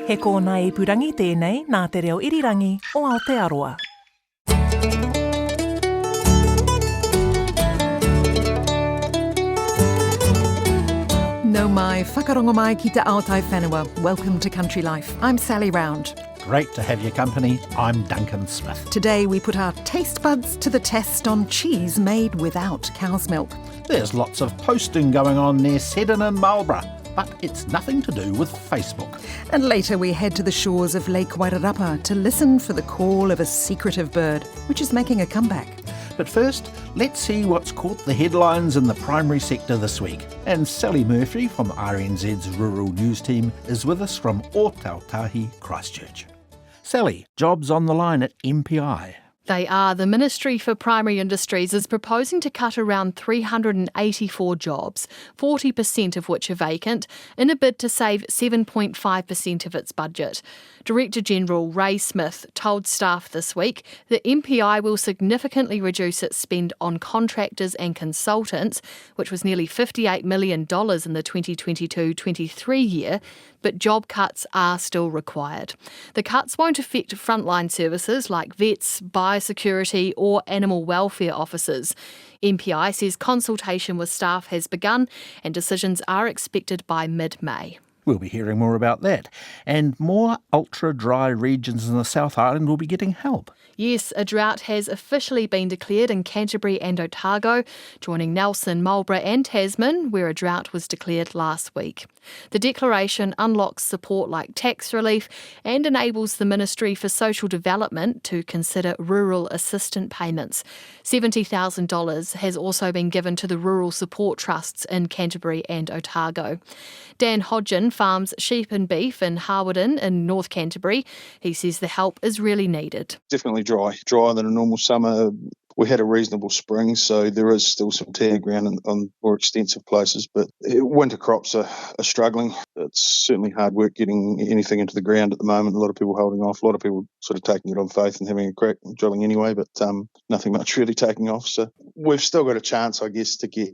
He kōna ipurangi tēnei nā te reo irirangi o Aotearoa. No mai, whakarongo mai ki te aotai whenua. Welcome to Country Life. I'm Sally Round. Great to have your company. I'm Duncan Smith. Today we put our taste buds to the test on cheese made without cow's milk. There's lots of posting going on near Seddon and Marlborough, but it's nothing to do with Facebook. And later we head to the shores of Lake Wairarapa to listen for the call of a secretive bird, which is making a comeback. But first, let's see what's caught the headlines in the primary sector this week. And Sally Murphy from RNZ's Rural News Team is with us from Ōtautahi, Christchurch. Sally, jobs on the line at MPI. They are. The Ministry for Primary Industries is proposing to cut around 384 jobs, 40% of which are vacant, in a bid to save 7.5% of its budget. Director-General Ray Smith told staff this week that MPI will significantly reduce its spend on contractors and consultants, which was nearly $58 million in the 2022-23 year, but job cuts are still required. The cuts won't affect frontline services like vets, biosecurity or animal welfare officers. MPI says consultation with staff has begun and decisions are expected by mid-May. We'll be hearing more about that. And more ultra-dry regions in the South Island will be getting help. Yes, a drought has officially been declared in Canterbury and Otago, joining Nelson, Marlborough and Tasman, where a drought was declared last week. The declaration unlocks support like tax relief and enables the Ministry for Social Development to consider rural assistance payments. $70,000 has also been given to the rural support trusts in Canterbury and Otago. Dan Hodgin farms sheep and beef in Harwoodin in North Canterbury. He says the help is really needed. Definitely drier than a normal summer. We had a reasonable spring, so there is still some tear ground on more extensive places, but winter crops are struggling. It's certainly hard work getting anything into the ground at the moment. A lot of people holding off, a lot of people sort of taking it on faith and having a crack drilling anyway, but nothing much really taking off. So we've still got a chance, I guess, to get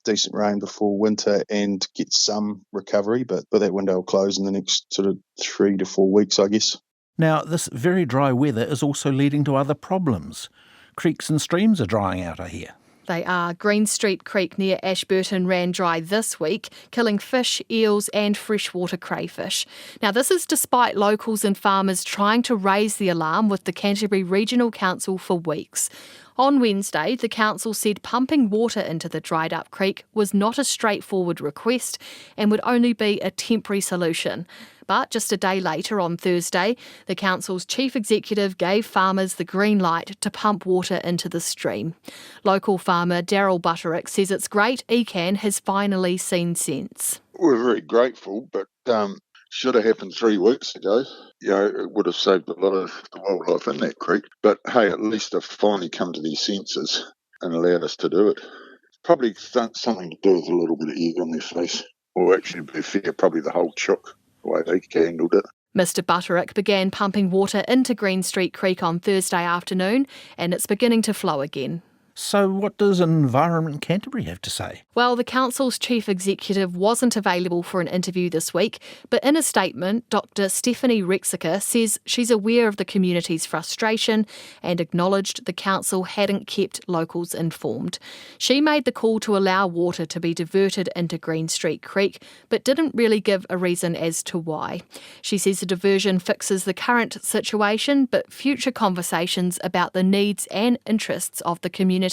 decent rain before winter and get some recovery, but that window will close in the next sort of 3 to 4 weeks, I guess. Now, this very dry weather is also leading to other problems. Creeks and streams are drying out, I hear. They are. Green Street Creek near Ashburton ran dry this week, killing fish, eels and freshwater crayfish. Now, this is despite locals and farmers trying to raise the alarm with the Canterbury Regional Council for weeks. On Wednesday, the council said pumping water into the dried up creek was not a straightforward request and would only be a temporary solution. But just a day later, on Thursday, the council's chief executive gave farmers the green light to pump water into the stream. Local farmer Daryl Butterick says it's great ECAN has finally seen sense. We're very grateful, but should have happened 3 weeks ago. It would have saved a lot of the wildlife in that creek. But hey, at least they've finally come to their senses and allowed us to do it. Probably something to do with a little bit of egg on their face. Or actually, to be fair, probably the whole chook, the way they handled it. Mr Butterick began pumping water into Green Street Creek on Thursday afternoon, and it's beginning to flow again. So what does Environment Canterbury have to say? Well, the council's chief executive wasn't available for an interview this week, but in a statement, Dr Stephanie Rexica says she's aware of the community's frustration and acknowledged the council hadn't kept locals informed. She made the call to allow water to be diverted into Green Street Creek, but didn't really give a reason as to why. She says the diversion fixes the current situation, but future conversations about the needs and interests of the community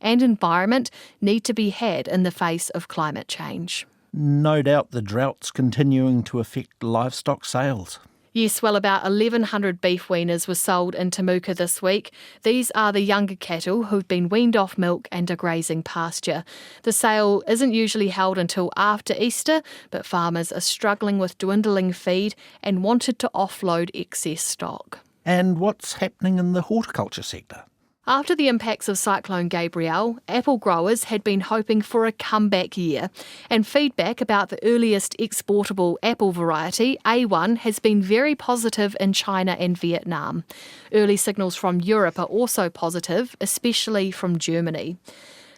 and environment need to be had in the face of climate change. No doubt the drought's continuing to affect livestock sales. Yes, well, about 1,100 beef weaners were sold in Temuka this week. These are the younger cattle who've been weaned off milk and are grazing pasture. The sale isn't usually held until after Easter, but farmers are struggling with dwindling feed and wanted to offload excess stock. And what's happening in the horticulture sector? After the impacts of Cyclone Gabrielle, apple growers had been hoping for a comeback year, and feedback about the earliest exportable apple variety, A1, has been very positive in China and Vietnam. Early signals from Europe are also positive, especially from Germany.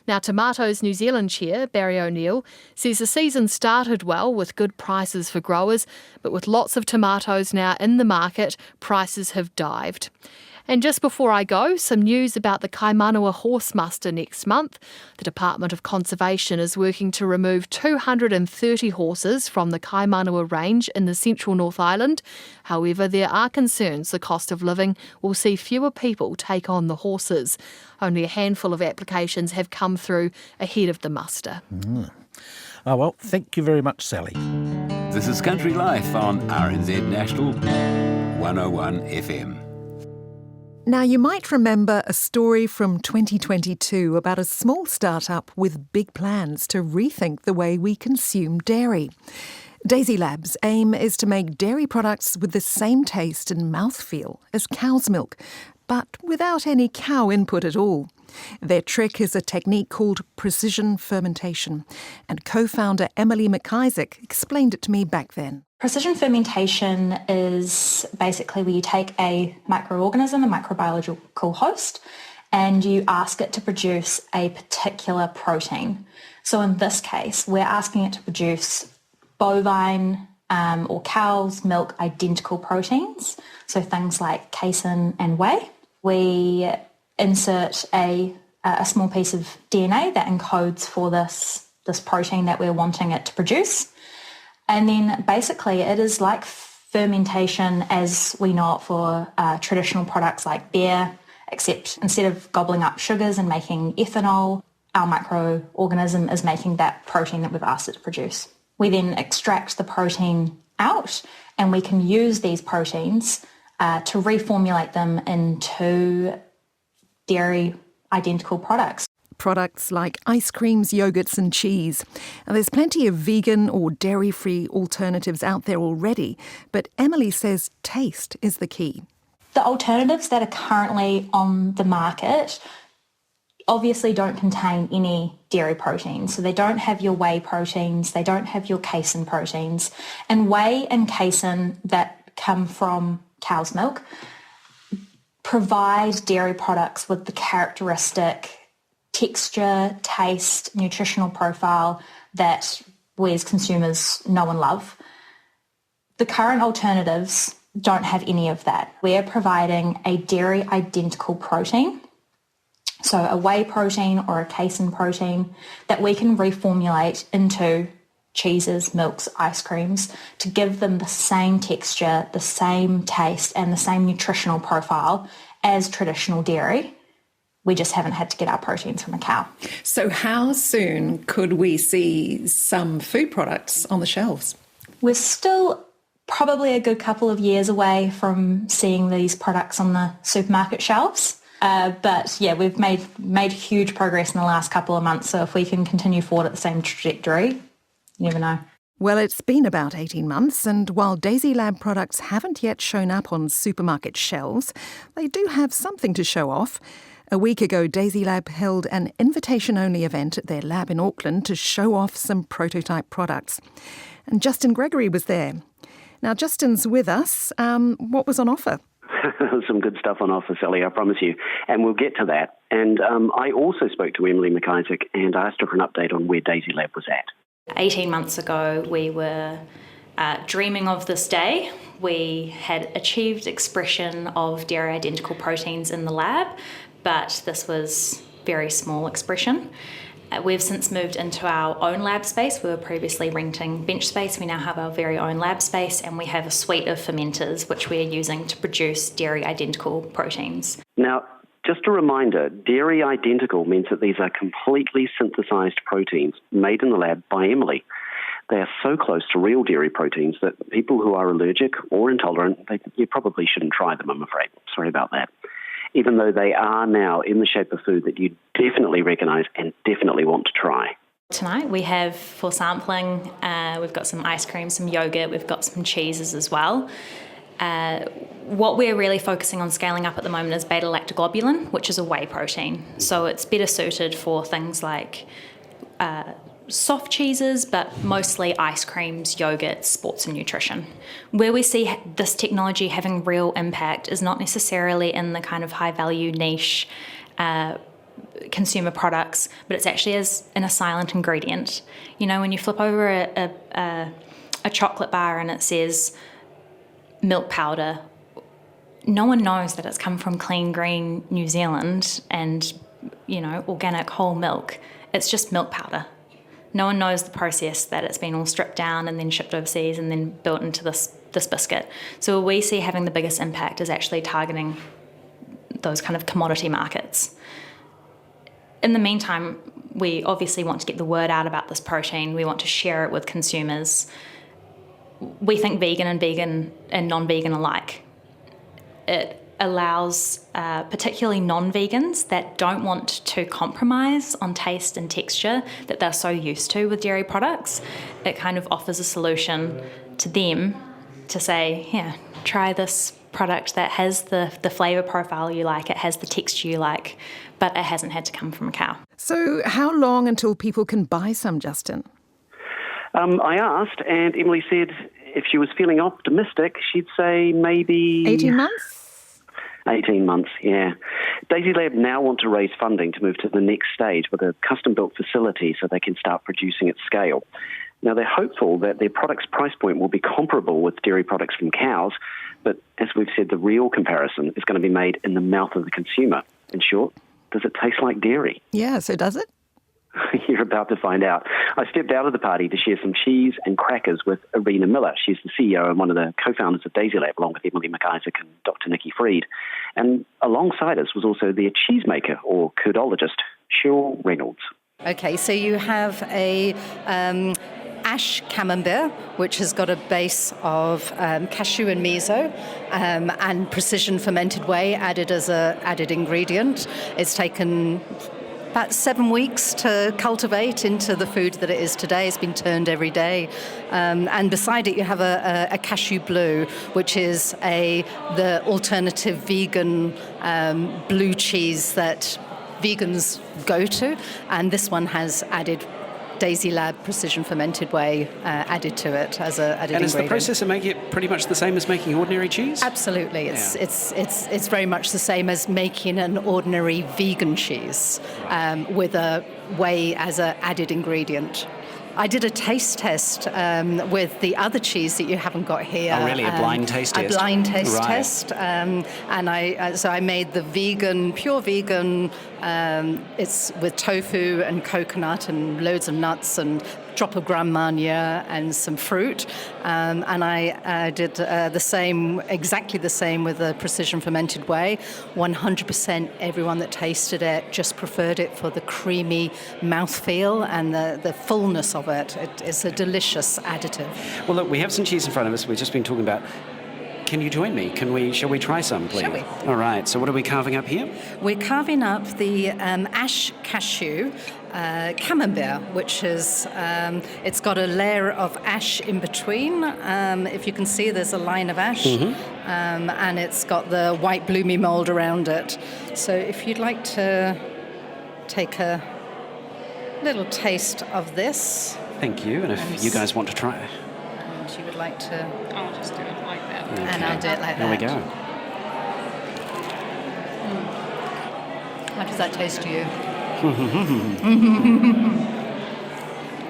Now, Tomatoes New Zealand chair, Barry O'Neill, says the season started well with good prices for growers, but with lots of tomatoes now in the market, prices have dived. And just before I go, some news about the Kaimanawa horse muster next month. The Department of Conservation is working to remove 230 horses from the Kaimanawa range in the central North Island. However, there are concerns the cost of living will see fewer people take on the horses. Only a handful of applications have come through ahead of the muster. Oh, well, thank you very much, Sally. This is Country Life on RNZ National 101 FM. Now, you might remember a story from 2022 about a small startup with big plans to rethink the way we consume dairy. Daisy Lab's aim is to make dairy products with the same taste and mouthfeel as cow's milk, but without any cow input at all. Their trick is a technique called precision fermentation, and co-founder Emily McIsaac explained it to me back then. Precision fermentation is basically where you take a microorganism, a microbiological host, and you ask it to produce a particular protein. So in this case, we're asking it to produce bovine or cow's milk identical proteins, so things like casein and whey. We insert a small piece of DNA that encodes for this protein that we're wanting it to produce. And then basically it is like fermentation as we know it for traditional products like beer, except instead of gobbling up sugars and making ethanol, our microorganism is making that protein that we've asked it to produce. We then extract the protein out and we can use these proteins to reformulate them into dairy identical products. Products like ice creams, yogurts and cheese. Now, there's plenty of vegan or dairy-free alternatives out there already, but Emily says taste is the key. The alternatives that are currently on the market obviously don't contain any dairy proteins. So they don't have your whey proteins, they don't have your casein proteins. And whey and casein that come from cow's milk provide dairy products with the characteristic texture, taste, nutritional profile that we as consumers know and love. The current alternatives don't have any of that. We're providing a dairy identical protein, so a whey protein or a casein protein that we can reformulate into cheeses, milks, ice creams to give them the same texture, the same taste and the same nutritional profile as traditional dairy. We just haven't had to get our proteins from a cow. So how soon could we see some food products on the shelves? We're still probably a good couple of years away from seeing these products on the supermarket shelves. But yeah, we've made huge progress in the last couple of months. So if we can continue forward at the same trajectory, you never know. Well, it's been about 18 months, and while Daisy Lab products haven't yet shown up on supermarket shelves, they do have something to show off. A week ago, Daisy Lab held an invitation-only event at their lab in Auckland to show off some prototype products. And Justin Gregory was there. Now, Justin's with us. What was on offer? Some good stuff on offer, Sally, I promise you. And we'll get to that. And I also spoke to Emily McIsaac and asked her for an update on where Daisy Lab was at. 18 months ago, we were dreaming of this day. We had achieved expression of dairy identical proteins in the lab, but this was very small expression. We've since moved into our own lab space. We were previously renting bench space. We now have our very own lab space, and we have a suite of fermenters which we're using to produce dairy identical proteins. Now, just a reminder, dairy identical means that these are completely synthesised proteins made in the lab by Emily. They are so close to real dairy proteins that people who are allergic or intolerant, you probably shouldn't try them, I'm afraid. Sorry about that. Even though they are now in the shape of food that you definitely recognise and definitely want to try. Tonight we have, for sampling, we've got some ice cream, some yogurt, we've got some cheeses as well. What we're really focusing on scaling up at the moment is beta-lactoglobulin, which is a whey protein. So it's better suited for things like soft cheeses, but mostly ice creams, yogurts, sports and nutrition. Where we see this technology having real impact is not necessarily in the kind of high-value niche consumer products, but it's actually in a silent ingredient. You know, when you flip over a chocolate bar and it says milk powder, no one knows that it's come from clean green New Zealand and, you know, organic whole milk. It's just milk powder. No one knows the process that it's been all stripped down and then shipped overseas and then built into this biscuit. So we see having the biggest impact is actually targeting those kind of commodity markets. In the meantime, we obviously want to get the word out about this protein. We want to share it with consumers. We think vegan and non-vegan alike. It allows particularly non-vegans that don't want to compromise on taste and texture that they're so used to with dairy products. It kind of offers a solution to them to say, here, try this product that has the flavour profile you like, it has the texture you like, but it hasn't had to come from a cow. So how long until people can buy some, Justin? I asked, and Emily said if she was feeling optimistic, she'd say maybe... 18 months? 18 months, yeah. Daisy Lab now want to raise funding to move to the next stage with a custom-built facility so they can start producing at scale. Now, they're hopeful that their product's price point will be comparable with dairy products from cows, but as we've said, the real comparison is going to be made in the mouth of the consumer. In short, does it taste like dairy? Yeah, so does it? You're about to find out. I stepped out of the party to share some cheese and crackers with Irina Miller. She's the CEO and one of the co-founders of Daisy Lab, along with Emily McIsaac and Dr. Nikki Freed. And alongside us was also their cheesemaker, or curdologist, Cheryl Reynolds. Okay, so you have a ash camembert, which has got a base of cashew and miso and precision fermented whey added as an added ingredient. It's taken about 7 weeks to cultivate into the food that it is today. It's been turned every day. And beside it, you have a cashew blue, which is the alternative vegan blue cheese that vegans go to. And this one has added Daisy Lab precision fermented whey added to it as a added ingredient. And is the process of making it pretty much the same as making ordinary cheese? Absolutely. It's very much the same as making an ordinary vegan cheese with a whey as an added ingredient. I did a taste test with the other cheese that you haven't got here. Oh, really? A blind taste test? A blind taste right. test. And I made the vegan, pure vegan. It's with tofu and coconut and loads of nuts and drop of Grand Marnier and some fruit. And I did exactly the same with the precision fermented whey. 100% everyone that tasted it just preferred it for the creamy mouthfeel and the fullness of it. It's a delicious additive. Well, look, we have some cheese in front of us. We've just been talking about. Can you join me? Shall we try some, please? Shall we? All right. So what are we carving up here? We're carving up the ash cashew camembert, which is it's got a layer of ash in between. If you can see, there's a line of ash, and it's got the white bloomy mould around it. So if you'd like to take a little taste of this. Thank you. And if you guys want to try it. And you would like to... I'll just do it like that. Okay. And I'll do it like there that. There we go. How does that taste to you?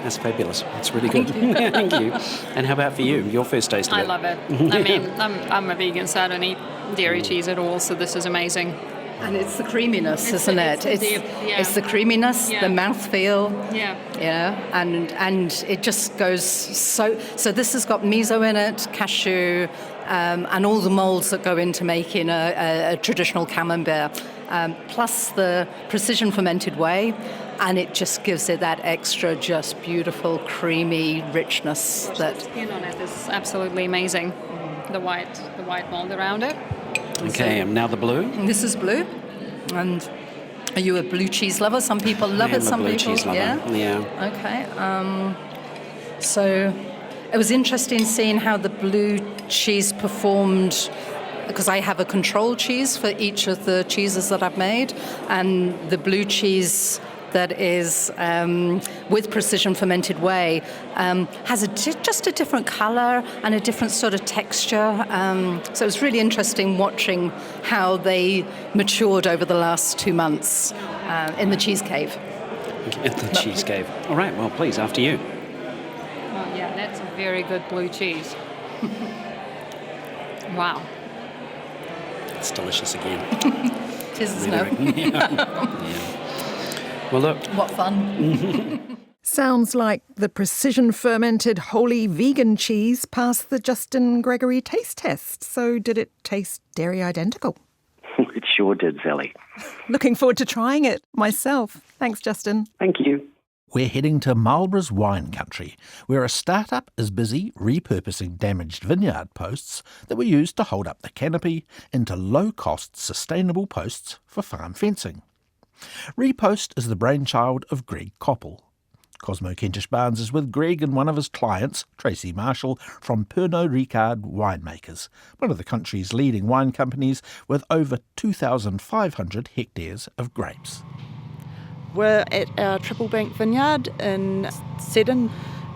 That's fabulous. It's really good. Thank you. And how about for you? Your first taste of it? I love it. I mean, I'm a vegan, so I don't eat dairy cheese at all, so this is amazing. And it's the creaminess, isn't it? It's the creaminess, the mouthfeel. Yeah. Yeah, and it just goes so this has got miso in it, cashew, and all the moulds that go into making a traditional camembert, plus the precision fermented whey, and it just gives it that extra just beautiful, creamy richness. The skin on it is absolutely amazing. The white mold around it. Okay, and now the blue. And this is blue. And are you a blue cheese lover? Some people love it. Some people, cheese lover. Yeah. Okay. So it was interesting seeing how the blue cheese performed, because I have a control cheese for each of the cheeses that I've made, and the blue cheese that is with precision fermented whey has just a different colour and a different sort of texture. So it's really interesting watching how they matured over the last 2 months in the cheese cave. At the cheese cave. All right, well, please, after you. Oh, yeah, that's a very good blue cheese. Wow. It's delicious again. It is, isn't it? Well, look. What fun. Sounds like the precision fermented wholly vegan cheese passed the Justin Gregory taste test. So did it taste dairy identical? It sure did, Sally. Looking forward to trying it myself. Thanks, Justin. Thank you. We're heading to Marlborough's wine country, where a startup is busy repurposing damaged vineyard posts that were used to hold up the canopy into low-cost, sustainable posts for farm fencing. Repost is the brainchild of Greg Koppel. Cosmo Kentish Barnes is with Greg and one of his clients, Tracy Marshall, from Pernod Ricard Winemakers, one of the country's leading wine companies with over 2,500 hectares of grapes. We're at our Triple Bank Vineyard in Seddon.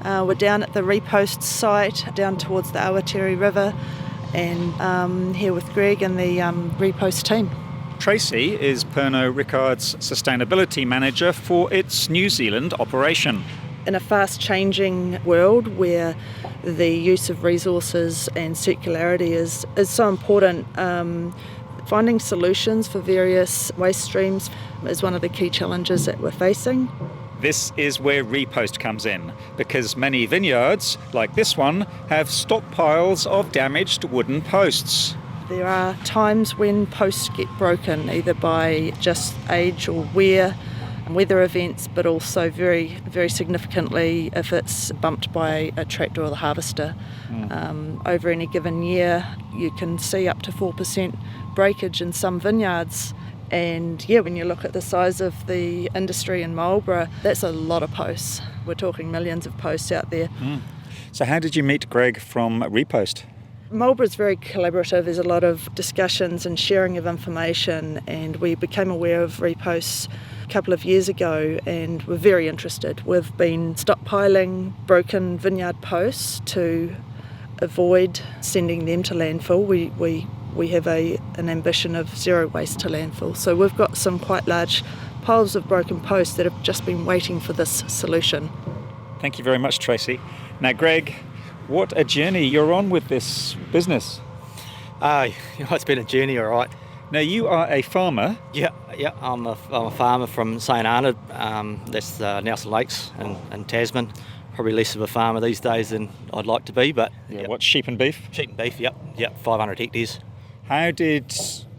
We're down at the Repost site, down towards the Awatiri River, and here with Greg and the Repost team. Tracy is Pernod Ricard's sustainability manager for its New Zealand operation. In a fast-changing world where the use of resources and circularity is so important, finding solutions for various waste streams is one of the key challenges that we're facing. This is where Repost comes in, because many vineyards, like this one, have stockpiles of damaged wooden posts. There are times when posts get broken, either by just age or wear, weather events, but also very, very significantly if it's bumped by a tractor or the harvester. Over any given year, you can see up to 4% breakage in some vineyards. And yeah, when you look at the size of the industry in Marlborough, that's a lot of posts. We're talking millions of posts out there. So how did you meet Greg from Repost? Marlborough's very collaborative. There's a lot of discussions and sharing of information, and we became aware of Repost a couple of years ago and were very interested. We've been stockpiling broken vineyard posts to avoid sending them to landfill. We have an ambition of zero waste to landfill. So we've got some quite large piles of broken posts that have just been waiting for this solution. Thank you very much, Tracy. Now, Greg, what a journey you're on with this business. It's been a journey, all right. Now, you are a farmer. Yeah, I'm a farmer from St Arnaud. That's Nelson Lakes in Tasman. Probably less of a farmer these days than I'd like to be, but... Yeah, what's sheep and beef? Sheep and beef, yep, 500 hectares. How did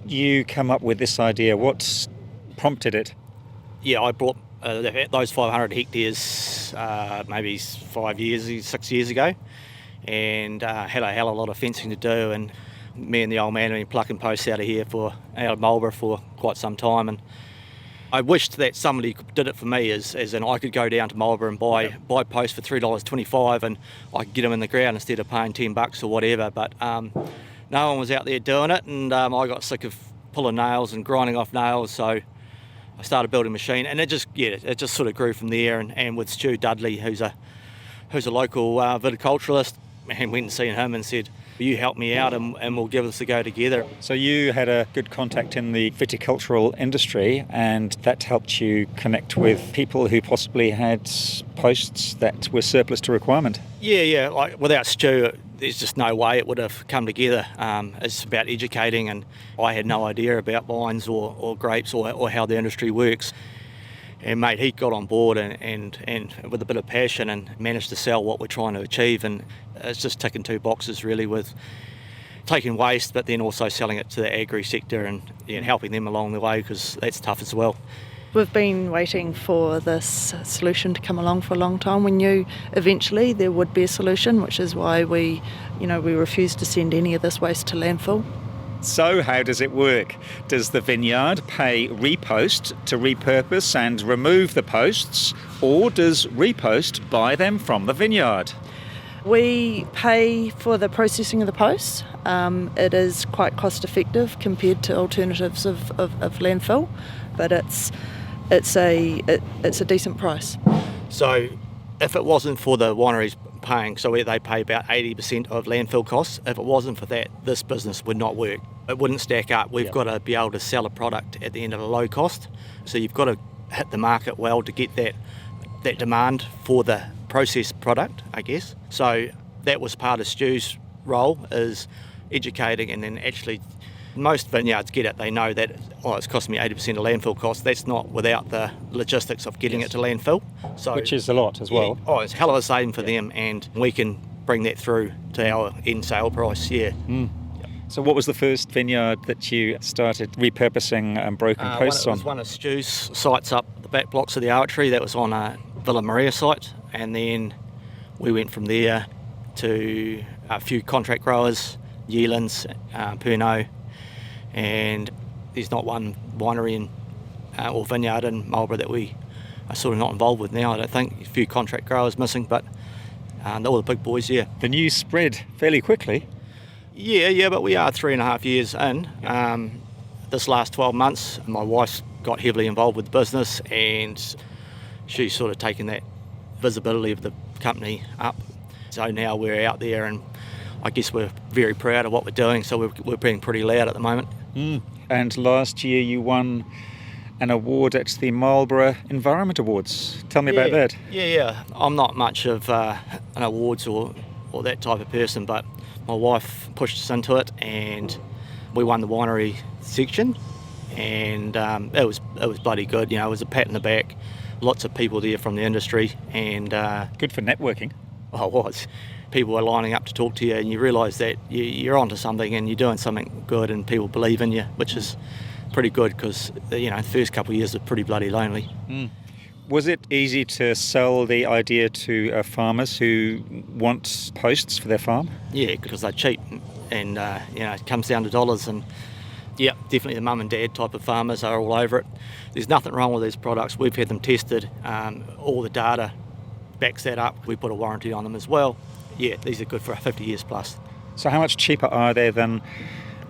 you come up with this idea? What prompted it? Yeah, I bought those 500 hectares maybe 6 years ago, and had a hell of a lot of fencing to do, and me and the old man have been plucking posts out of Marlborough for quite some time, and I wished that somebody did it for me, as in I could go down to Marlborough and buy posts for $3.25 and I could get them in the ground instead of paying $10 or whatever, but no one was out there doing it, and I got sick of pulling nails and grinding off nails, so I started building a machine, and it just sort of grew from there, and with Stu Dudley, who's a local viticulturalist, and went and seen him and said, will you help me out and we'll give this a go together. So you had a good contact in the viticultural industry, and that helped you connect with people who possibly had posts that were surplus to requirement. Yeah, like without Stu, there's just no way it would have come together. It's about educating, and I had no idea about wines or grapes or how the industry works. And mate, he got on board and with a bit of passion and managed to sell what we're trying to achieve, and it's just ticking two boxes really, with taking waste but then also selling it to the agri sector and helping them along the way, because that's tough as well. We've been waiting for this solution to come along for a long time. We knew eventually there would be a solution, which is why we refused to send any of this waste to landfill. So how does it work? Does the vineyard pay Repost to repurpose and remove the posts, or does Repost buy them from the vineyard? We pay for the processing of the posts. It is quite cost effective compared to alternatives of landfill, but it's it's a decent price. So if it wasn't for the wineries paying, so they pay about 80% of landfill costs, if it wasn't for that, this business would not work. It wouldn't stack up. We've got to be able to sell a product at the end of a low cost. So you've got to hit the market well to get that demand for the processed product, I guess. So that was part of Stu's role, is educating, and then actually most vineyards get it. They know that, it's cost me 80% of landfill costs. That's not without the logistics of getting it to landfill. So, which is a lot as well. Yeah, it's a hell of a saving for them, and we can bring that through to our end sale price, So what was the first vineyard that you started repurposing broken posts on? It was one of Stu's sites up the back blocks of the archery. That was on a Villa Maria site, and then we went from there to a few contract growers, Yealands, Pernod, and there's not one winery or vineyard in Marlborough that we are sort of not involved with now, I don't think. A few contract growers missing, but all the big boys, yeah. The news spread fairly quickly. Yeah, but we are 3.5 years in. This last 12 months, my wife got heavily involved with the business, and she's sort of taken that visibility of the company up. So now we're out there, and I guess we're very proud of what we're doing, so we're being pretty loud at the moment. And last year you won an award at the Marlborough Environment Awards. Tell me about that. Yeah. I'm not much of an awards or that type of person, but my wife pushed us into it, and we won the winery section, and it was bloody good. It was a pat in the back. Lots of people there from the industry, and good for networking. Oh, it was. People were lining up to talk to you, and you realise that you're onto something and you're doing something good, and people believe in you, which is pretty good, because the first couple of years were pretty bloody lonely. Was it easy to sell the idea to farmers who want posts for their farm? Yeah, because they're cheap, and it comes down to dollars, and yeah, definitely the mum and dad type of farmers are all over it. There's nothing wrong with these products. We've had them tested. All the data backs that up. We put a warranty on them as well. Yeah, these are good for 50 years plus. So how much cheaper are they than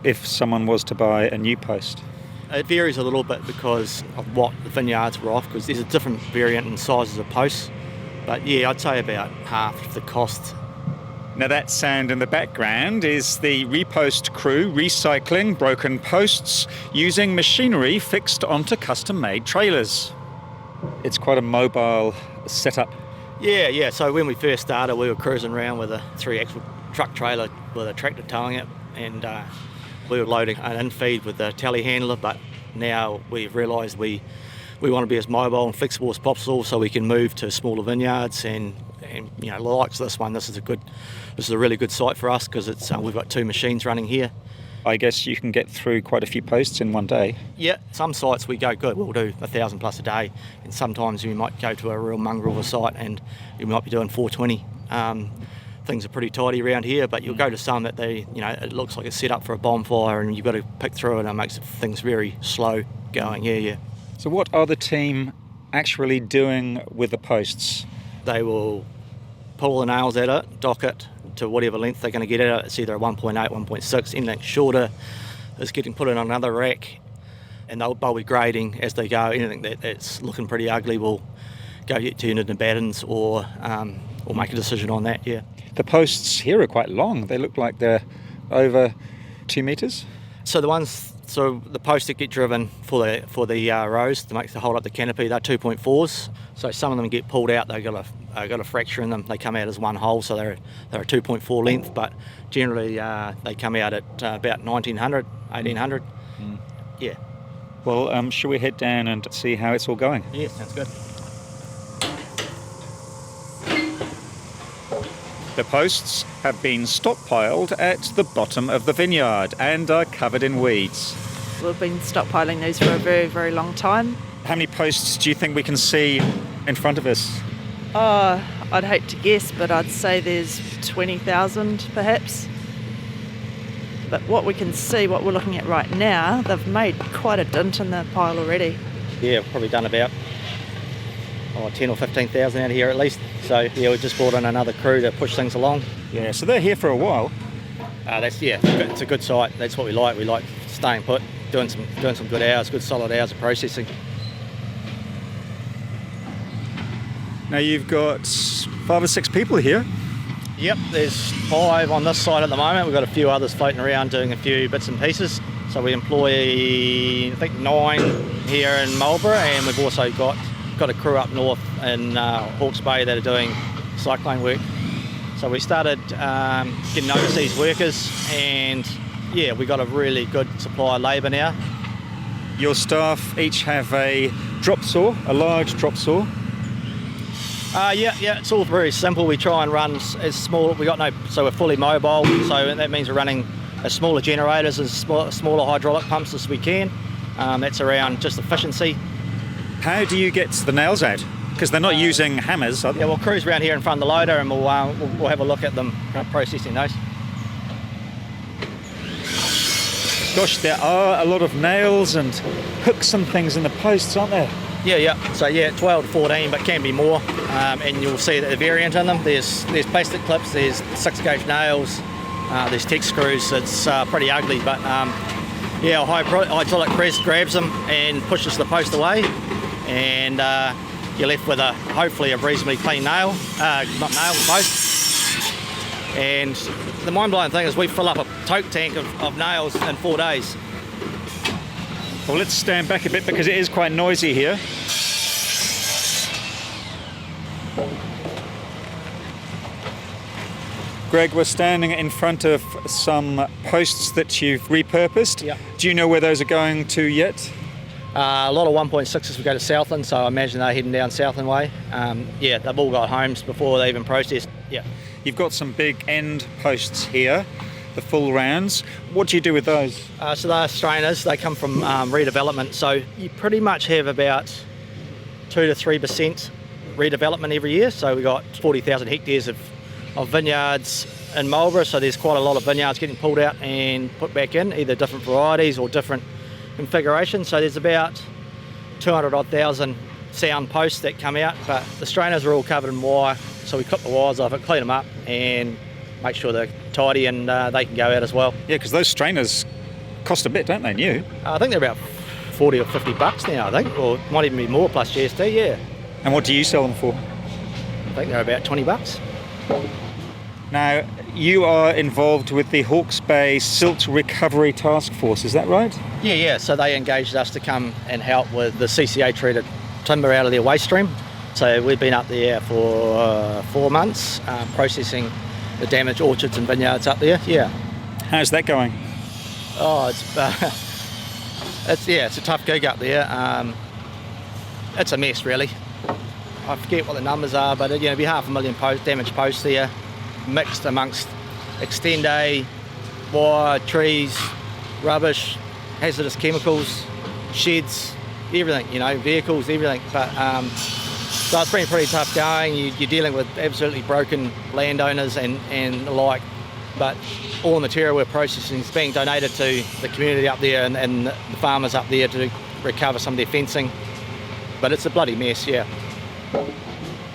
if someone was to buy a new post? It varies a little bit because of what the vineyards were off, because there's a different variant in sizes of posts. But yeah, I'd say about half of the cost. Now that sound in the background is the repost crew recycling broken posts using machinery fixed onto custom-made trailers. It's quite a mobile setup. Yeah. So when we first started, we were cruising around with a 3-axle truck trailer with a tractor towing it, and we were loading an in-feed with a telehandler, but now we've realised we want to be as mobile and flexible as possible, so we can move to smaller vineyards, and like this one, this is a really good site for us, because it's we've got 2 machines running here. I guess you can get through quite a few posts in one day. Yeah, some sites we go good. We'll do 1,000 plus a day, and sometimes we might go to a real mongrel of a site and we might be doing 420. Things are pretty tidy around here, but you'll go to some that it looks like it's set up for a bonfire, and you've got to pick through it, and it makes things very slow going. Yeah. So what are the team actually doing with the posts? They will pull the nails at it, dock it to whatever length they're going to get at it. It's either a 1.8, 1.6, anything shorter is getting put in another rack, and they'll be grading as they go. Anything that's looking pretty ugly will get turned into battens, or make a decision on that, yeah. The posts here are quite long. They look like they're over 2 metres. So the posts that get driven for the rows to hold up the canopy, they're 2.4s. So some of them get pulled out. They've got a fracture in them. They come out as one hole, so they're a 2.4 length. But generally they come out at about 1,900, 1,800. Yeah. Well, shall we head down and see how it's all going? Yeah, sounds good. The posts have been stockpiled at the bottom of the vineyard and are covered in weeds. We've been stockpiling these for a very, very long time. How many posts do you think we can see in front of us? I'd hate to guess, but I'd say there's 20,000 perhaps. But what we can see, what we're looking at right now, they've made quite a dint in the pile already. Yeah, probably done about 10 or 15,000 out of here at least. So yeah, we just brought in another crew to push things along. Yeah, so they're here for a while. It's a good site. That's what we like. We like staying put, doing some good hours, good solid hours of processing. Now you've got 5 or 6 people here. Yep, there's 5 on this side at the moment. We've got a few others floating around doing a few bits and pieces. So we employ, I think, 9 here in Marlborough, and we've also got a crew up north in Hawke's Bay that are doing cyclone work. So we started getting overseas workers, and yeah, we got a really good supply of labour now. Your staff each have a drop saw, a large drop saw. Yeah, it's all very simple. We try and run as small. So we're fully mobile. So that means we're running as smaller generators, as smaller hydraulic pumps as we can. That's around just efficiency. How do you get the nails out? Because they're not using hammers, are they? Yeah, we'll cruise around here in front of the loader, and we'll have a look at them processing those. Gosh, there are a lot of nails and hooks and things in the posts, aren't there? Yeah. So 12 to 14, but can be more. And you'll see that the variant in them. There's plastic clips, there's 6-gauge nails, there's TEX screws. It's pretty ugly, but a hydraulic press grabs them and pushes the post away, and you're left with hopefully a reasonably clean post. And the mind-blowing thing is we fill up a tote tank of nails in 4 days. Well, let's stand back a bit because it is quite noisy here. Greg, we're standing in front of some posts that you've repurposed. Yeah. Do you know where those are going to yet? A lot of 1.6s will go to Southland, so I imagine they're heading down Southland way. They've all got homes before they even processed. Yeah. You've got some big end posts here, the full rounds. What do you do with those? So they're strainers. They come from redevelopment. So you pretty much have about 2 to 3% redevelopment every year. So we've got 40,000 hectares of vineyards in Marlborough. So there's quite a lot of vineyards getting pulled out and put back in, either different varieties or different configurations. So there's about 200,000 sound posts that come out, but the strainers are all covered in wire. So we clip the wires off it, clean them up, and make sure they're tidy and they can go out as well. Yeah, because those strainers cost a bit, don't they, new? I think they're about 40 or 50 bucks now, I think, or might even be more plus GST, yeah. And what do you sell them for? I think they're about 20 bucks. Now, you are involved with the Hawke's Bay Silt Recovery Task Force, is that right? Yeah, so they engaged us to come and help with the CCA treated timber out of their waste stream. So we've been up there for 4 months, processing the damaged orchards and vineyards up there, yeah. How's that going? Oh, it's a tough gig up there. It's a mess, really. I forget what the numbers are, but it'd be 500,000 damaged posts there, mixed amongst extended, wire, trees, rubbish, hazardous chemicals, sheds, everything, vehicles, everything. But so it's been pretty tough going. You're dealing with absolutely broken landowners and the like. But all the material we're processing is being donated to the community up there and the farmers up there to recover some of their fencing. But it's a bloody mess, yeah.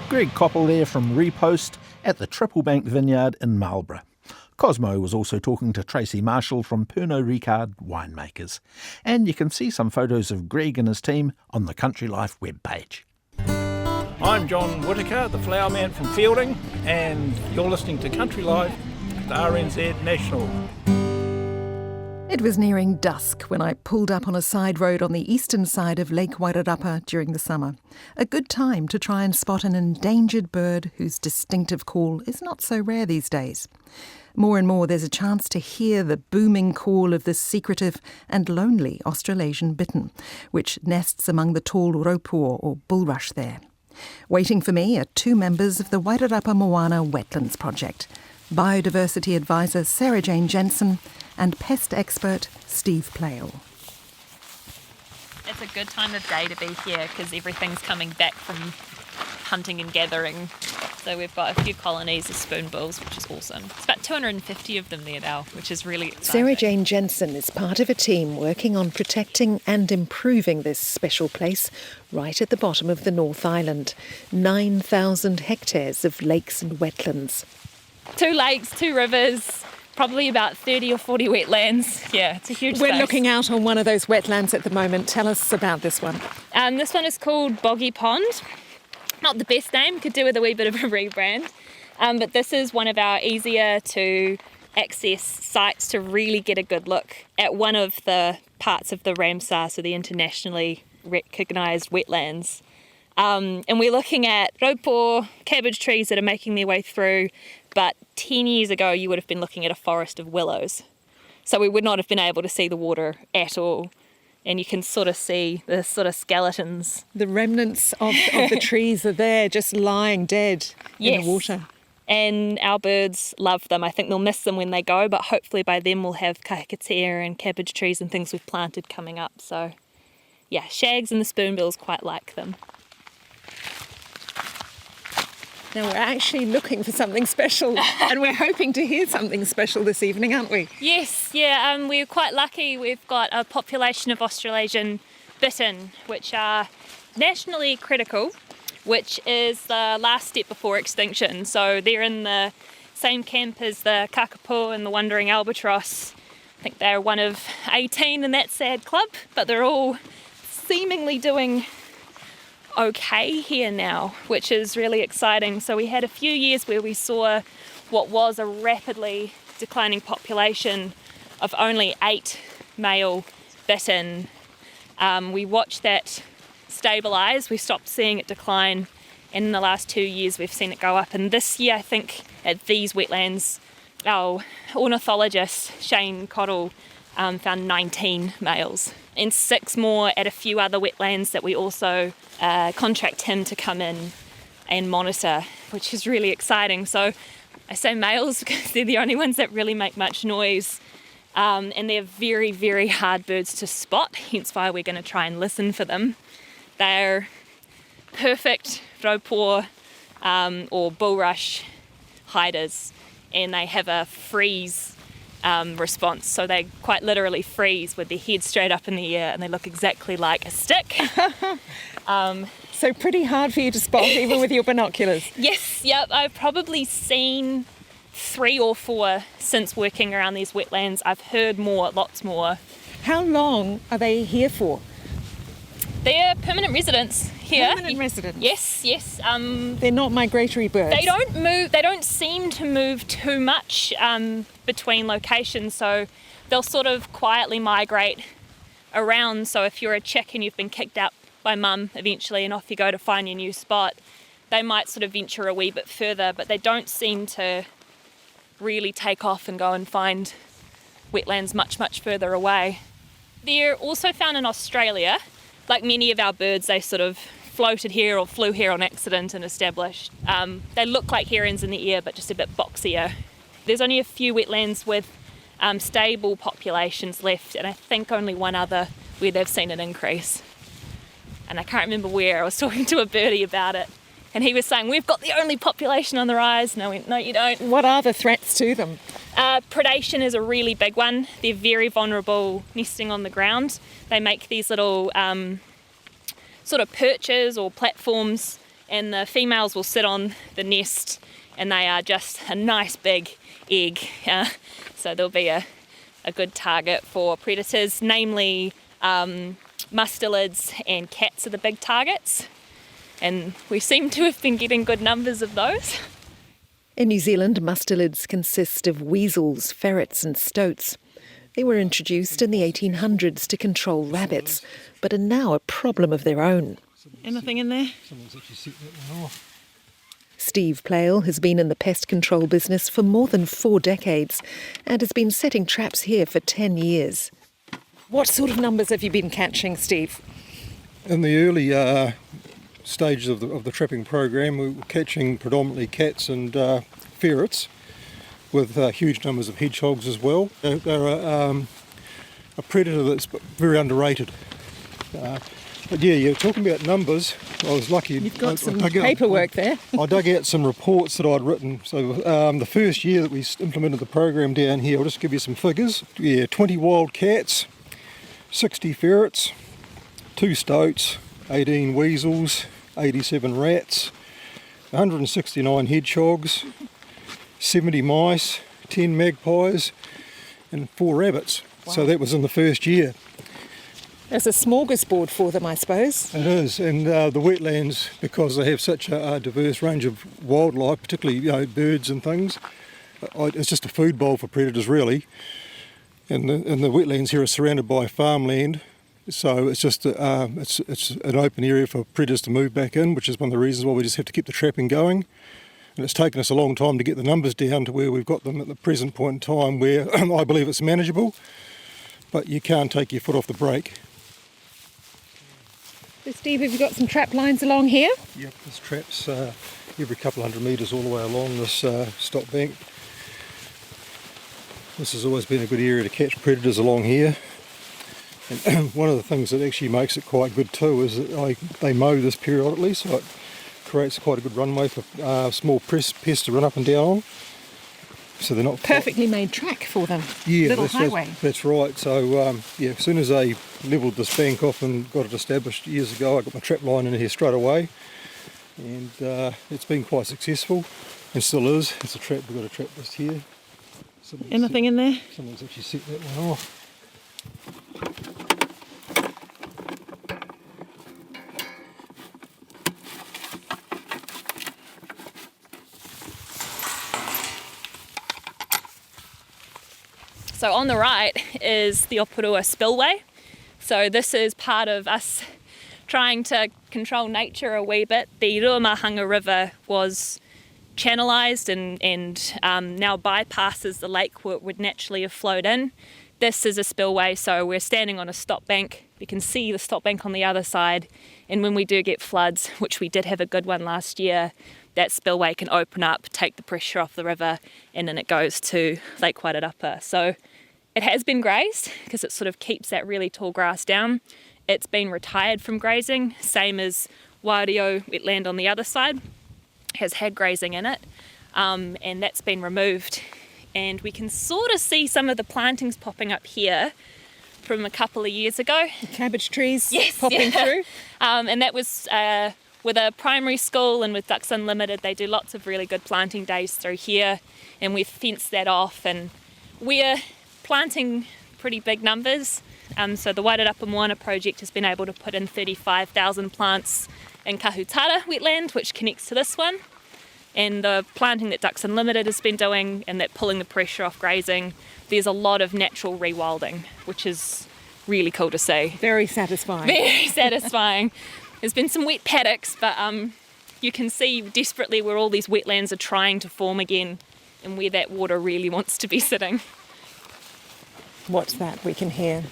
Greg Koppel there from Repost at the Triple Bank Vineyard in Marlborough. Cosmo was also talking to Tracy Marshall from Pernod Ricard Winemakers. And you can see some photos of Greg and his team on the Country Life webpage. I'm John Whittaker, the flower man from Fielding, and you're listening to Country Life, the RNZ National. It was nearing dusk when I pulled up on a side road on the eastern side of Lake Wairarapa during the summer. A good time to try and spot an endangered bird whose distinctive call is not so rare these days. More and more there's a chance to hear the booming call of this secretive and lonely Australasian bittern, which nests among the tall raupo or bulrush there. Waiting for me are 2 members of the Wairarapa Moana Wetlands Project, Biodiversity Advisor Sarah Jane Jensen and pest expert Steve Plale. It's a good time of day to be here because everything's coming back from hunting and gathering. So we've got a few colonies of spoonbills, which is awesome. It's about 250 of them there now, which is really exciting. Sarah Jane Jensen is part of a team working on protecting and improving this special place right at the bottom of the North Island. 9,000 hectares of lakes and wetlands. 2 lakes, 2 rivers, probably about 30 or 40 wetlands. Yeah, it's a huge We're space. looking out on one of those wetlands at the moment. Tell us about this one. This one is called Boggy Pond. not the best name, could do with a wee bit of a rebrand. But this is one of our easier to access sites to really get a good look at one of the parts of the Ramsar, so the internationally recognised wetlands. And we're looking at raupo, cabbage trees that are making their way through, but 10 years ago you would have been looking at a forest of willows. So we would not have been able to see the water at all. And you can sort of see the sort of skeletons. The remnants of the trees are there, just lying dead in the water. And our birds love them. I think they'll miss them when they go, but hopefully by then we'll have kahikatea and cabbage trees and things we've planted coming up. So, yeah, shags and the spoonbills quite like them. Now, we're actually looking for something special, and we're hoping to hear something special this evening, aren't we? Yes, yeah, we're quite lucky. We've got a population of Australasian bittern, which are nationally critical, which is the last step before extinction. So they're in the same camp as the kakapo and the wandering albatross. I think they're one of 18 in that sad club, but they're all seemingly doing okay here now, which is really exciting. So we had a few years where we saw what was a rapidly declining population of only 8 male bittern. We watched that stabilise, we stopped seeing it decline, and in the last 2 years we've seen it go up. And this year I think at these wetlands our ornithologist Shane Cottle found 19 males and 6 more at a few other wetlands that we also contract him to come in and monitor, which is really exciting. So I say males because they're the only ones that really make much noise, and they're very, very hard birds to spot, hence why we're going to try and listen for them. They're perfect raupo or bulrush hiders, and they have a freeze response, so they quite literally freeze with their head straight up in the air, and they look exactly like a stick. So pretty hard for you to spot even with your binoculars. Yes, yep, I've probably seen 3 or 4 since working around these wetlands. I've heard more, lots more. How long are they here for? They're permanent residents here. Permanent residents? Yes. They're not migratory birds? They don't move, they don't seem to move too much between locations, so they'll sort of quietly migrate around. So if you're a chick and you've been kicked out by mum eventually and off you go to find your new spot, they might sort of venture a wee bit further, but they don't seem to really take off and go and find wetlands much, much further away. They're also found in Australia. Like many of our birds, they sort of floated here or flew here on accident and established. They look like herons in the air, but just a bit boxier. There's only a few wetlands with stable populations left, and I think only one other where they've seen an increase. And I can't remember where. I was talking to a birdie about it, and he was saying, we've got the only population on the rise. And I went, no, you don't. What are the threats to them? Predation is a really big one. They're very vulnerable nesting on the ground. They make these little sort of perches or platforms, and the females will sit on the nest, and they are just a nice big egg. So they'll be a good target for predators, namely mustelids and cats are the big targets. And we seem to have been getting good numbers of those. In New Zealand, mustelids consist of weasels, ferrets and stoats. They were introduced in the 1800s to control rabbits, but are now a problem of their own. Anything in there? Someone's actually set that one off. Steve Plale has been in the pest control business for more than 4 decades and has been setting traps here for 10 years. What sort of numbers have you been catching, Steve? In the early stages of the trapping program, we were catching predominantly cats and ferrets, with huge numbers of hedgehogs as well. They're a predator that's very underrated. But yeah, you're talking about numbers. I was lucky. You've got some paperwork there. I dug out some reports that I'd written. So the first year that we implemented the program down here, I'll just give you some figures. Yeah, 20 wild cats, 60 ferrets, 2 stoats, 18 weasels, 87 rats, 169 hedgehogs, 70 mice, 10 magpies and 4 rabbits. Wow. So that was in the first year. As a smorgasbord for them, I suppose. It is, and the wetlands, because they have such a diverse range of wildlife, particularly birds and things, it's just a food bowl for predators, really. And the wetlands here are surrounded by farmland, so it's just it's an open area for predators to move back in, which is one of the reasons why we just have to keep the trapping going. And it's taken us a long time to get the numbers down to where we've got them at the present point in time, where I believe it's manageable, but you can't take your foot off the brake. So Steve, have you got some trap lines along here? Yep, there's traps every couple hundred metres all the way along this stop bank. This has always been a good area to catch predators along here. And one of the things that actually makes it quite good too is that they mow this periodically, so it creates quite a good runway for small pests to run up and down on. So they're not perfectly made track for them. Yeah, little highway. That's right. So as soon as they levelled this bank off and got it established years ago, I got my trap line in here straight away, and it's been quite successful, and still is. It's a trap. We've got a trap just here. Anything in there? Someone's actually set that one off. So on the right is the Opurua spillway. So this is part of us trying to control nature a wee bit. The Ruamahanga River was channelized and now bypasses the lake where it would naturally have flowed in. This is a spillway, so we're standing on a stop bank. You can see the stop bank on the other side, and when we do get floods, which we did have a good one last year, that spillway can open up, take the pressure off the river, and then it goes to Lake Wairarapa. So it has been grazed because it sort of keeps that really tall grass down. It's been retired from grazing, same as Wairio wetland on the other side has had grazing in it, and that's been removed. And we can sort of see some of the plantings popping up here from a couple of years ago. The cabbage trees popping through. And that was with a primary school and with Ducks Unlimited. They do lots of really good planting days through here, and we've fenced that off, and we're planting pretty big numbers. So the Wairarapa Moana project has been able to put in 35,000 plants in Kahutara wetland, which connects to this one. And the planting that Ducks Unlimited has been doing, and that pulling the pressure off grazing, there's a lot of natural rewilding, which is really cool to see. Very satisfying. Very satisfying. There's been some wet paddocks, but you can see desperately where all these wetlands are trying to form again and where that water really wants to be sitting. What's that we can hear?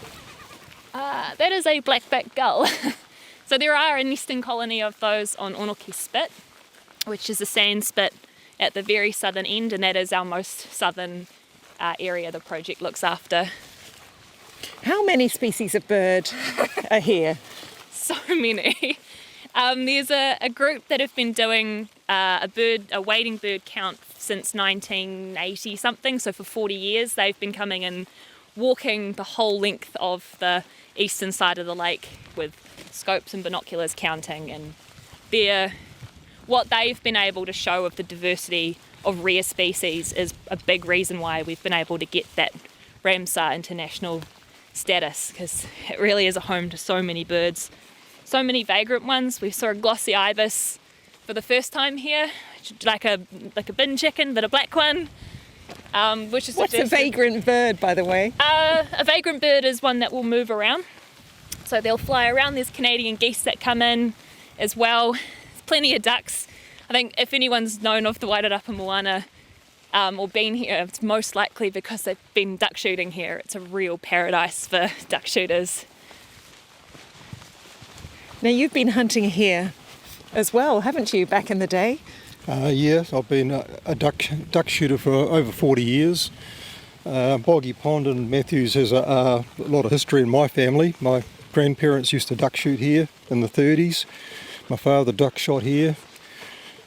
That is a black-backed gull. So there are a nesting colony of those on Onoki Spit, which is a sand spit at the very southern end, and that is our most southern area the project looks after. How many species of bird are here? So many. There's a group that have been doing a wading bird count since 1980 something, so for 40 years they've been coming and walking the whole length of the eastern side of the lake with scopes and binoculars counting, and what they've been able to show of the diversity of rare species is a big reason why we've been able to get that Ramsar international status, because it really is a home to so many birds, so many vagrant ones. We saw a glossy ibis for the first time here, like a bin chicken, but a black one. Which is What's a vagrant bird, by the way? A vagrant bird is one that will move around. So they'll fly around. There's Canadian geese that come in as well. There's plenty of ducks. I think if anyone's known of the Wairarapa Moana or been here, it's most likely because they've been duck shooting here. It's a real paradise for duck shooters. Now you've been hunting here as well, haven't you, back in the day? Yes, I've been a duck shooter for over 40 years. Boggy Pond in Matthews has a lot of history in my family. My grandparents used to duck shoot here in the 30s. My father duck shot here.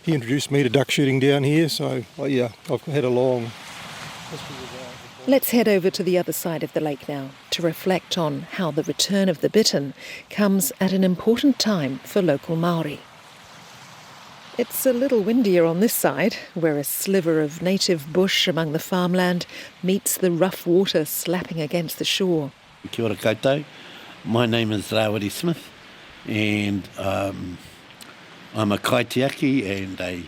He introduced me to duck shooting down here, so I've had a long history with that. Let's head over to the other side of the lake now to reflect on how the return of the bittern comes at an important time for local Māori. It's a little windier on this side, where a sliver of native bush among the farmland meets the rough water slapping against the shore. Kia ora koutou. My name is Rawiri Smith, and I'm a kaitiaki and a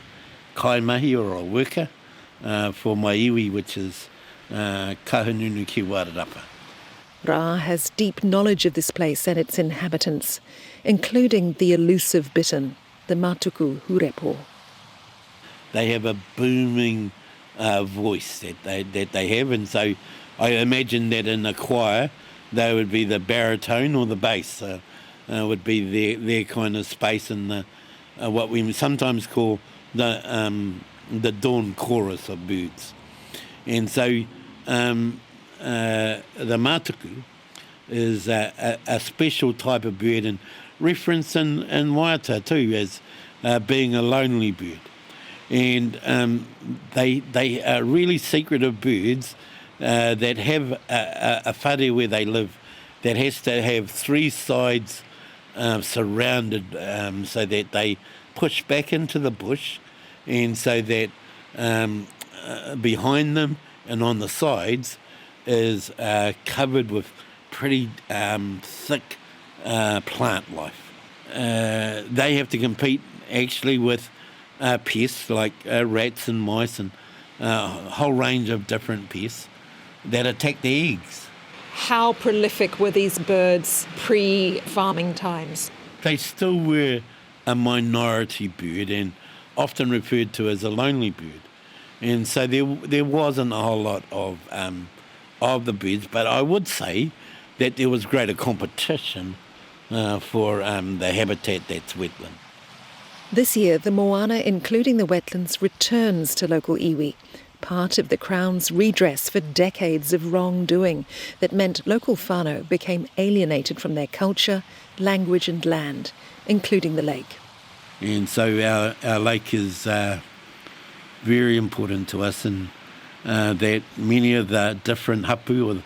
kaimahi or a worker for my iwi, which is Kahununu ki Wairarapa. Ra has deep knowledge of this place and its inhabitants, including the elusive bittern, the matuku hurepo. They have a booming voice that they have, and so I imagine that in a choir they would be the baritone or the bass, would be their kind of space in the what we sometimes call the dawn chorus of birds. And so the matuku is a special type of bird, and referenced in Waiata too as being a lonely bird. And they are really secretive birds that have a whare where they live that has to have three sides surrounded so that they push back into the bush, and so that behind them and on the sides is covered with pretty thick plant life. They have to compete actually with pests like rats and mice and a whole range of different pests that attack the eggs. How prolific were these birds pre-farming times? They still were a minority bird and often referred to as a lonely bird. And so there wasn't a whole lot of the birds, but I would say that there was greater competition for the habitat that's wetland. This year, the moana, including the wetlands, returns to local iwi, part of the Crown's redress for decades of wrongdoing that meant local whānau became alienated from their culture, language and land, including the lake. And so our lake is very important to us, and that many of the different hapu, or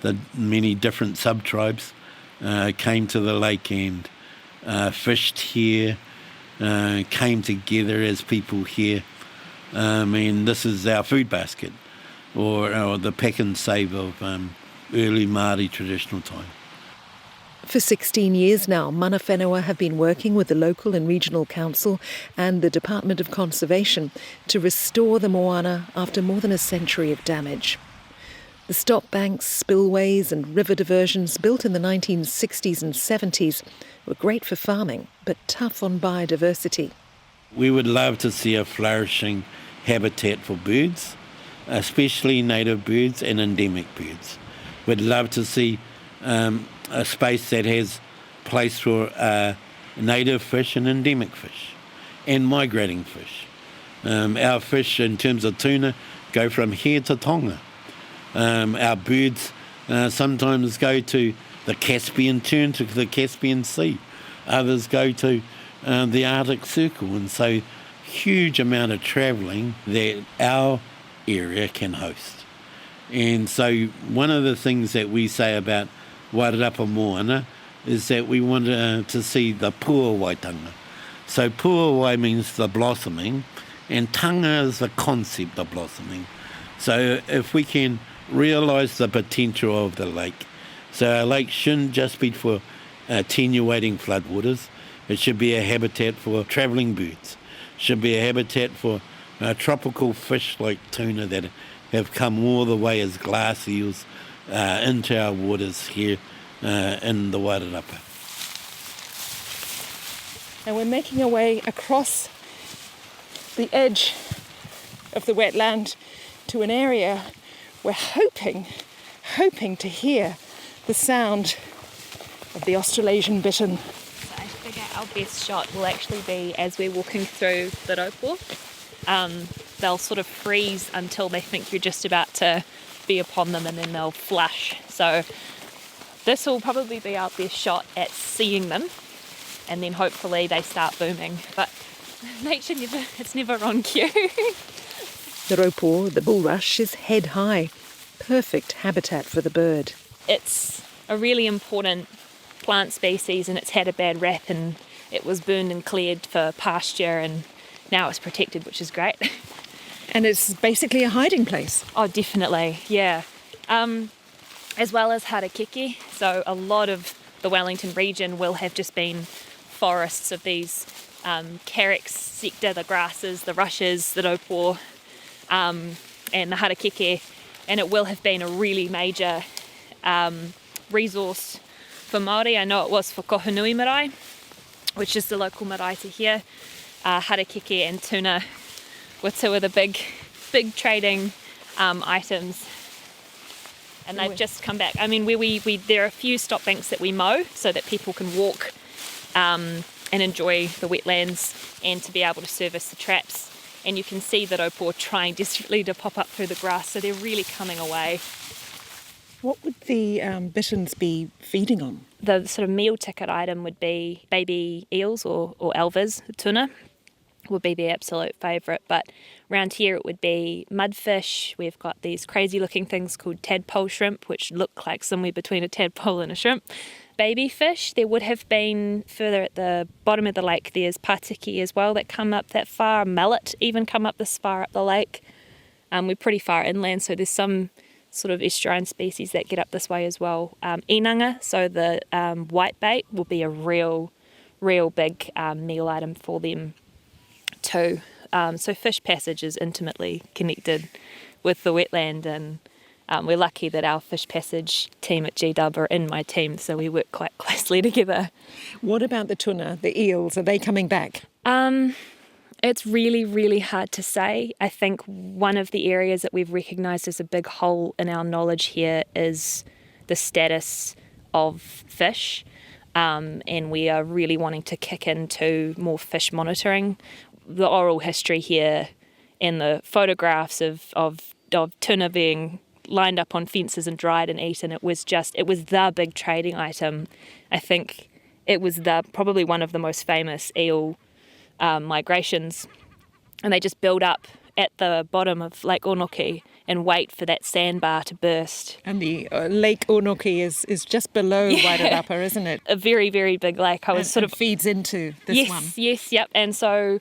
the many different sub-tribes, came to the lake and fished here, came together as people here. And this is our food basket, or the pack and save of early Māori traditional time. For 16 years now, mana whenua have been working with the local and regional council and the Department of Conservation to restore the moana after more than a century of damage. The stop banks, spillways and river diversions built in the 1960s and 70s were great for farming, but tough on biodiversity. We would love to see a flourishing habitat for birds, especially native birds and endemic birds. We'd love to see a space that has place for native fish and endemic fish and migrating fish. Our fish, in terms of tuna, go from here to Tonga. Our birds sometimes go to the Caspian, turn to the Caspian Sea. Others go to the Arctic Circle, and so huge amount of travelling that our area can host. And so one of the things that we say about Wairarapa moana is that we want to see the puawaitanga. So puawai means the blossoming, and tanga is the concept of blossoming. So if we can realise the potential of the lake, so our lake shouldn't just be for attenuating floodwaters, it should be a habitat for travelling birds, should be a habitat for tropical fish like tuna that have come all the way as glass eels into our waters here in the Wairarapa. And we're making our way across the edge of the wetland to an area we're hoping to hear the sound of the Australasian bittern. So I figure our best shot will actually be as we're walking through the raupo. They'll sort of freeze until they think you're just about to be upon them, and then they'll flush. So this will probably be our best shot at seeing them, and then hopefully they start booming. But nature it's never on cue. The raupo, the bulrush, is head high, perfect habitat for the bird. It's a really important plant species, and it's had a bad rap, and it was burned and cleared for pasture, and now it's protected, which is great. And it's basically a hiding place. Oh, definitely, yeah. As well as harakeke, so a lot of the the Wellington region will have just been forests of these carex sector, the grasses, the rushes, the taupo, and the harakeke, and it will have been a really major resource for Māori. I know it was for Kohanui marae, which is the local marae to here. Harakeke and tuna were two of the big trading items, and they've just come back. I mean, there are a few stop banks that we mow so that people can walk and enjoy the wetlands and to be able to service the traps. And you can see the taupo trying desperately to pop up through the grass, so they're really coming away. What would the bitterns be feeding on? The sort of meal ticket item would be baby eels or elvers, tuna would be the absolute favourite. But around here it would be mudfish. We've got these crazy looking things called tadpole shrimp, which look like somewhere between a tadpole and a shrimp. Baby fish, there would have been further at the bottom of the lake, there's patiki as well that come up that far, mullet even come up this far up the lake. We're pretty far inland, so there's some sort of estuarine species that get up this way as well. Inanga, so the whitebait, will be a real big meal item for them too. So fish passage is intimately connected with the wetland, and we're lucky that our fish passage team at GW are in my team, so we work quite closely together. What about the tuna, the eels? Are they coming back? It's really, really hard to say. I think one of the areas that we've recognised as a big hole in our knowledge here is the status of fish, and we are really wanting to kick into more fish monitoring. The oral history here and the photographs of tuna being lined up on fences and dried and eaten, it was the big trading item. I think it was probably one of the most famous eel migrations, and they just build up at the bottom of Lake Onoki and wait for that sandbar to burst. And the Lake Onoki is just below Wairarapa, isn't it? A very, very big lake. It feeds into this one. Yes, yep. And so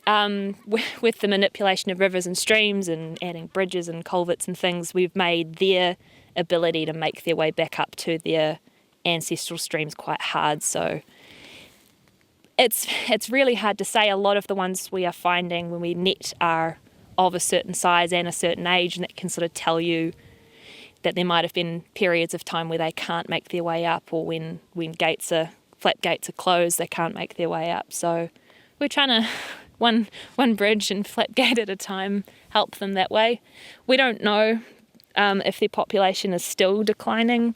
with the manipulation of rivers and streams and adding bridges and culverts and things, we've made their ability to make their way back up to their ancestral streams quite hard. So it's really hard to say. A lot of the ones we are finding when we net are of a certain size and a certain age, and that can sort of tell you that there might have been periods of time where they can't make their way up, or when flap gates are closed, they can't make their way up. So we're trying to one bridge and flap gate at a time help them that way. We don't know if their population is still declining.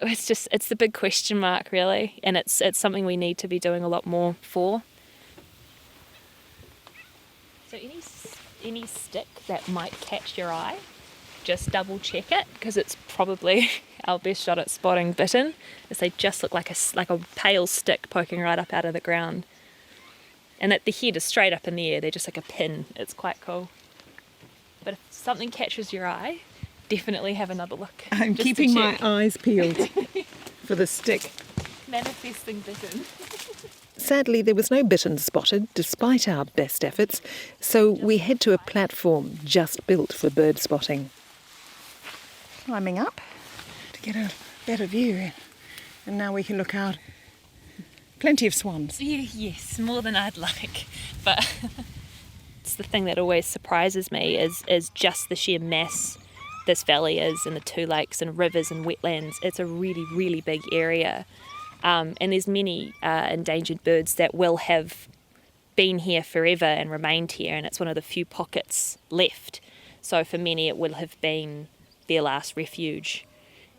It's the big question mark, really, and it's something we need to be doing a lot more for. So any stick that might catch your eye, just double check it, because it's probably our best shot at spotting bittern, as they just look like a pale stick poking right up out of the ground, and that the head is straight up in the air. They're just like a pin. It's quite cool. But if something catches your eye, definitely have another look. I'm keeping my eyes peeled for the stick. Manifesting bittern. Sadly, there was no bittern spotted, despite our best efforts, so we head to a platform just built for bird spotting. Climbing up to get a better view, and now we can look out. Plenty of swans. Yes, more than I'd like, but it's the thing that always surprises me is just the sheer mass this valley is, and the two lakes and rivers and wetlands. It's a really, really big area, and there's many endangered birds that will have been here forever and remained here, and it's one of the few pockets left. So for many it will have been their last refuge,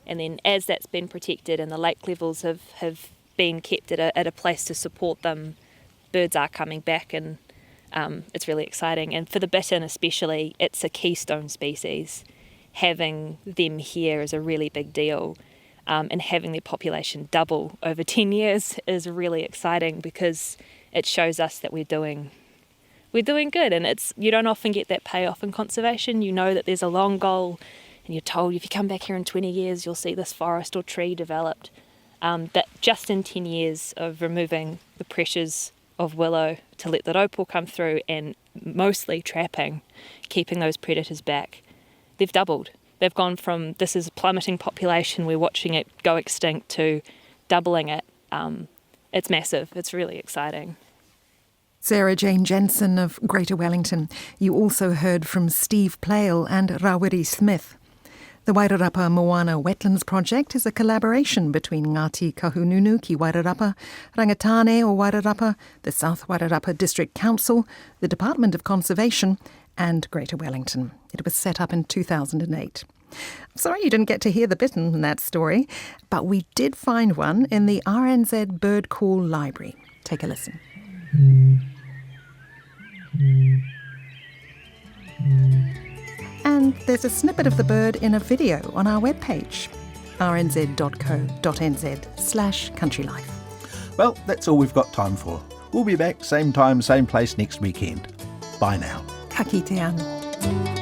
and then as that's been protected and the lake levels have been kept at a place to support them, birds are coming back, and it's really exciting. And for the bittern especially, it's a keystone species. Having them here is a really big deal, and having their population double over 10 years is really exciting, because it shows us that we're doing good, and you don't often get that payoff in conservation. You know that there's a long goal, and you're told if you come back here in 20 years you'll see this forest or tree developed, but just in 10 years of removing the pressures of willow to let the taupo come through, and mostly trapping, keeping those predators back, they've doubled. They've gone from this is a plummeting population, we're watching it go extinct, to doubling it, it's massive. It's really exciting. Sarah Jane Jensen of Greater Wellington. You also heard from Steve Plale and Rawiri Smith. The Wairarapa Moana Wetlands Project is a collaboration between Ngāti Kahununu ki Wairarapa, Rangatane o Wairarapa, the South Wairarapa District Council, the Department of Conservation and Greater Wellington. It was set up in 2008. Sorry you didn't get to hear the bittern in that story, but we did find one in the RNZ Bird Call Library. Take a listen. And there's a snippet of the bird in a video on our webpage, rnz.co.nz/countrylife. Well, that's all we've got time for. We'll be back same time, same place next weekend. Bye now. Ka kite anō.